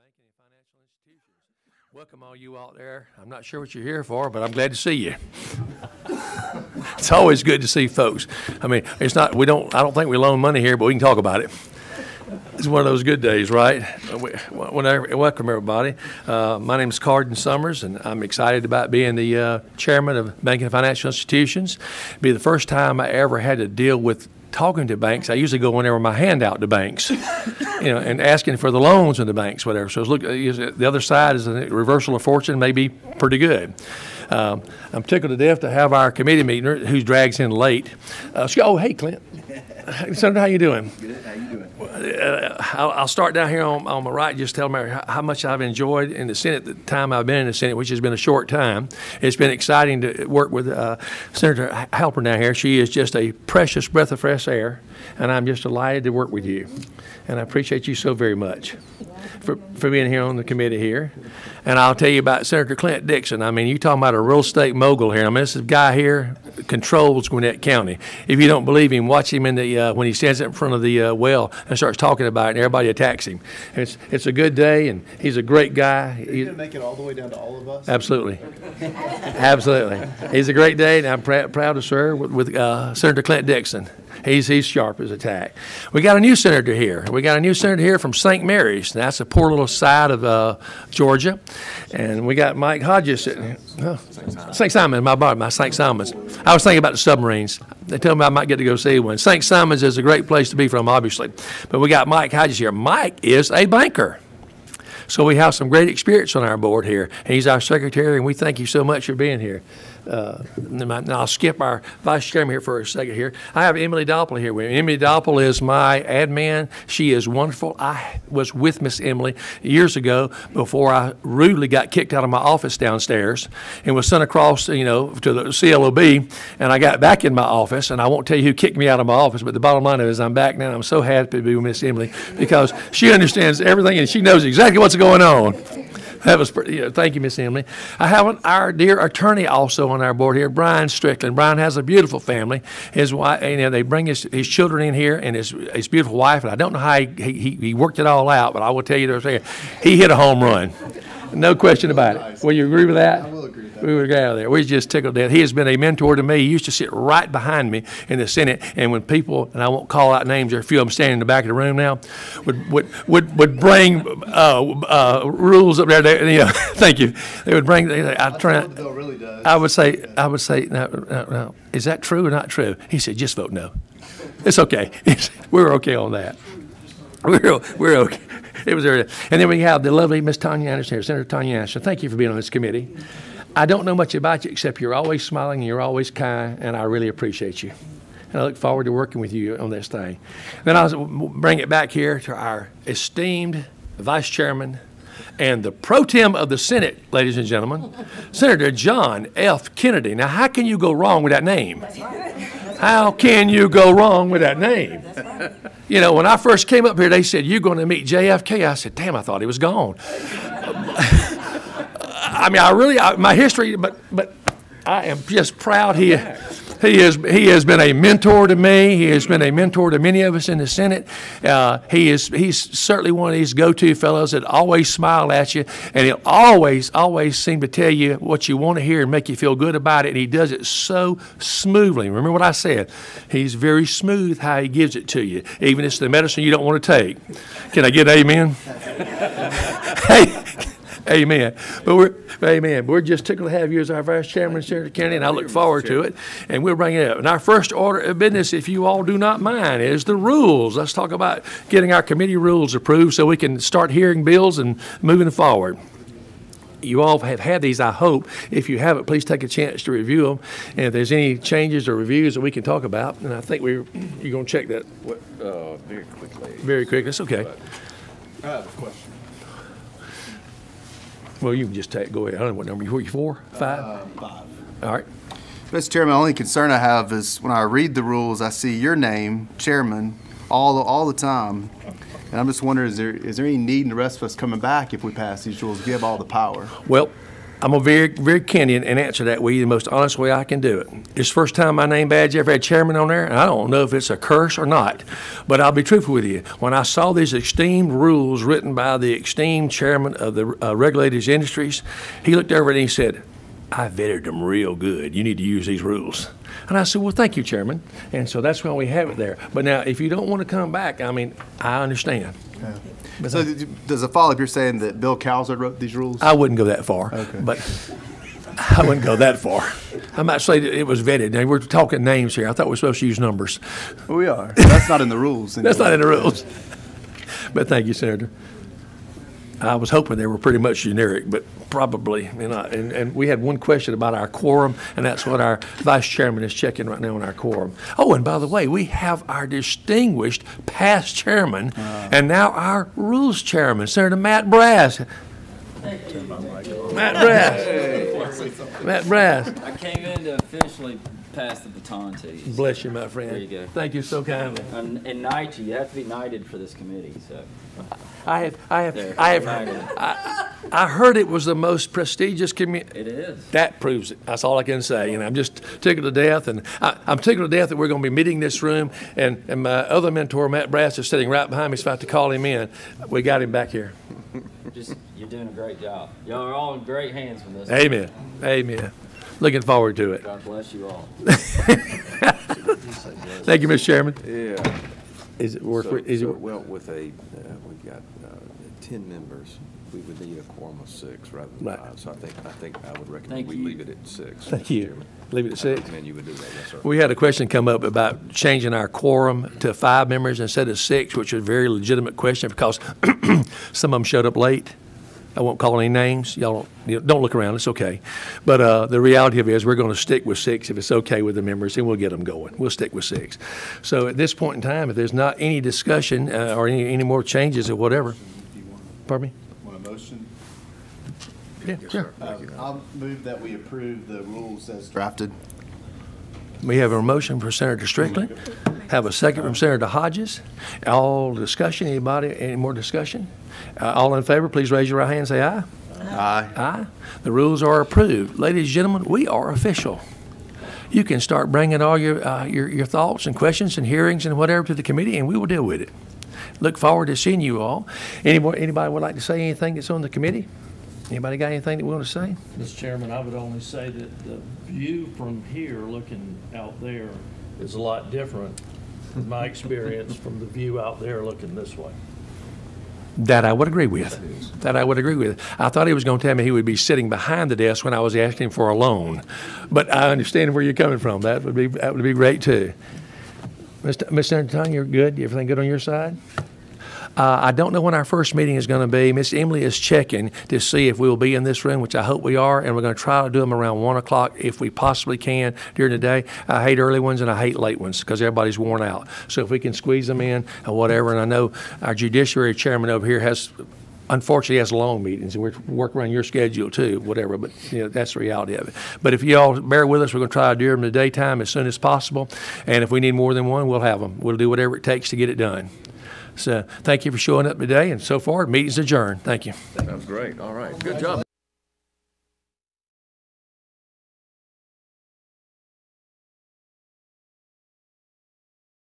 banking and financial institutions. Welcome all you out there. I'm not sure what you're here for, but I'm glad to see you. It's always good to see folks. I mean, it's not, I don't think we loan money here, but we can talk about it. It's one of those good days, right? Welcome, everybody. My name is Carden Summers, and I'm excited about being the chairman of Banking and Financial Institutions. It'll be the first time I ever had to deal with talking to banks. I usually go in there with my hand out to banks, and asking for the loans in the banks, whatever. So look, the other side is a reversal of fortune, may be pretty good. I'm tickled to death to have our committee meeting, who drags in late. Hey, Clint. Senator, how you doing? Good. How you doing? I'll start down here on my right. Just tell Mary how much I've enjoyed in the Senate, the time I've been in the Senate, which has been a short time. It's been exciting to work with Senator Halpern down here. She is just a precious breath of fresh air, and I'm just delighted to work with you. And I appreciate you so very much for being here on the committee here. And I'll tell you about Senator Clint Dixon. I mean, you talking about a real estate mogul here. I mean, this guy here controls Gwinnett County. If you don't believe him, watch him in the when he stands in front of the well and starts talking about it, and everybody attacks him. It's a good day, and he's a great guy. Are you going to make it all the way down to all of us? Absolutely. Absolutely. He's a great day, and I'm proud to serve with Senator Clint Dixon. He's sharp as a tack. We got a new senator here. We got a new senator here from St. Mary's. That's a poor little side of Georgia. And we got Mike Hodges sitting here. Oh, St. Simon, my St. Simon's. I was thinking about the submarines. They told me I might get to go see one. St. Simon's is a great place to be from, obviously. But we got Mike Hodges here. Mike is a banker. So we have some great experience on our board here. He's our secretary, and we thank you so much for being here. And I'll skip our vice chairman here for a second here. I have Emily Doppel here with me. Emily Doppel is my admin. She is wonderful. I was with Miss Emily years ago before I rudely got kicked out of my office downstairs and was sent across, to the CLOB, and I got back in my office, and I won't tell you who kicked me out of my office, but the bottom line is I'm back now, and I'm so happy to be with Miss Emily because she understands everything, and she knows exactly what's going on. That was pretty, thank you, Miss Emily. I have our dear attorney also on our board here, Brian Strickland. Brian has a beautiful family. His wife, they bring his children in here and his beautiful wife. And I don't know how he worked it all out, but I will tell you this: he hit a home run, no question about it. Will you agree with that? I will agree with that. We were out there. We just tickled to death. He has been a mentor to me. He used to sit right behind me in the Senate, and when people, and I won't call out names, there are a few of them standing in the back of the room now, would bring rules up there. Thank you. They would bring. The bill really does. I would say, no. Is that true or not true? He said, just vote no. It's okay. We're okay on that. We're okay. It was there. And then we have the lovely Miss Tanya Anderson here, Senator Tanya Anderson. Thank you for being on this committee. I don't know much about you except you're always smiling and you're always kind, and I really appreciate you. And I look forward to working with you on this thing. Then I'll bring it back here to our esteemed vice chairman and the pro tem of the Senate, ladies and gentlemen, Senator John F. Kennedy. Now, how can you go wrong with that name? How can you go wrong with that name? When I first came up here, they said, you're going to meet JFK. I said, damn, I thought he was gone. I mean, my history, but I am just proud he has been a mentor to me. He has been a mentor to many of us in the Senate. He's certainly one of these go-to fellows that always smile at you, and he'll always seem to tell you what you want to hear and make you feel good about it, and he does it so smoothly. Remember what I said. He's very smooth how he gives it to you, even if it's the medicine you don't want to take. Can I get an amen? Hey. Amen. We're just tickled to have you as our vice chairman, Senator Kennedy, and I look forward to it. And we'll bring it up. And our first order of business, if you all do not mind, is the rules. Let's talk about getting our committee rules approved so we can start hearing bills and moving forward. You all have had these, I hope. If you haven't, please take a chance to review them. And if there's any changes or reviews that we can talk about, and I think you're going to check that Very quickly. very quick. That's okay. I have a question. Well, you can just go ahead. I don't know what number you 4, 5? 5. All right. Mr. Chairman, the only concern I have is when I read the rules, I see your name, Chairman, all the time. And I'm just wondering, is there any need in the rest of us coming back if we pass these rules, give all the power? Well, I'm going to be very candid and answer that with you the most honest way I can do it. It's the first time my name badge ever had chairman on there, and I don't know if it's a curse or not. But I'll be truthful with you. When I saw these esteemed rules written by the esteemed chairman of the Regulated Industries, he looked over and he said, I vetted them real good. You need to use these rules. And I said, well, thank you, Chairman. And so that's why we have it there. But now, if you don't want to come back, I mean, I understand. Yeah. So does it follow if you're saying that Bill Cowser wrote these rules? I wouldn't go that far. Okay. But I wouldn't go that far. I might say that it was vetted. Now, we're talking names here. I thought we were supposed to use numbers. We are. That's not in the rules. That's not in the rules. But thank you, Senator. I was hoping they were pretty much generic, but probably not. And we had one question about our quorum, and that's what our vice chairman is checking right now on our quorum. Oh, and by the way, we have our distinguished past chairman and now our rules chairman, Senator Matt Brass. Matt Brass. Matt Brass. I came in to officially pass the baton to you. Bless you, my friend. There you go. Thank you so kindly. And knight you. You have to be knighted for this committee. So I There. heard it was the most prestigious committee. it is. That proves it. That's all I can say. And I'm just tickled to death. And I'm tickled to death that we're going to be meeting this room. And my other mentor, Matt Brass, is sitting right behind me. He's about to call him in. We got him back here. You're doing a great job. Y'all are all in great hands with this. Amen. Amen. Looking forward to it. God bless you all. Thank you, Mr. Chairman. Yeah. Is it work? Well, with we've got 10 members, we would need a quorum of 6 rather than Right. 5. So I think I would recommend Thank we you. leave it at 6. Thank you. Chairman. Leave it at 6. And you would do that, yes, sir. We had a question come up about changing our quorum to 5 members instead of 6, which is a very legitimate question because some of them showed up late. I won't call any names. Y'all don't look around. It's okay. But the reality of it is we're going to stick with 6 if it's okay with the members, and we'll get them going. We'll stick with 6. So at this point in time, if there's not any discussion or any more changes or whatever. Pardon me? Want a motion? Yeah, sure. I'll move that we approve the rules as drafted. We have a motion for Senator Strickland. Have a second from Senator Hodges. All discussion, anybody, any more discussion? All in favor, please raise your right hand and say aye. Aye. Aye. The rules are approved. Ladies and gentlemen, we are official. You can start bringing all your thoughts and questions and hearings and whatever to the committee, and we will deal with it. Look forward to seeing you all. Anybody would like to say anything that's on the committee? Anybody got anything that we want to say? Mr. Chairman, I would only say that the view from here looking out there is a lot different, in my experience, from the view out there looking this way. That I would agree with. That I would agree with. I thought he was going to tell me he would be sitting behind the desk when I was asking for a loan. But I understand where you're coming from. That would be great too. Ms. Senator Tong, you're good? Everything good on your side? I don't know when our first meeting is going to be. Miss Emily is checking to see if we will be in this room, which I hope we are, and we're going to try to do them around 1 o'clock if we possibly can during the day. I hate early ones and I hate late ones because everybody's worn out. So if we can squeeze them in or whatever, and I know our judiciary chairman over here unfortunately has long meetings, and we're working around your schedule too, whatever, but that's the reality of it. But if you all bear with us, we're going to try to do them in the daytime as soon as possible, and if we need more than one, we'll have them. We'll do whatever it takes to get it done. So thank you for showing up today, and so far, meeting's adjourned. Thank you. Sounds great. All right. Good job.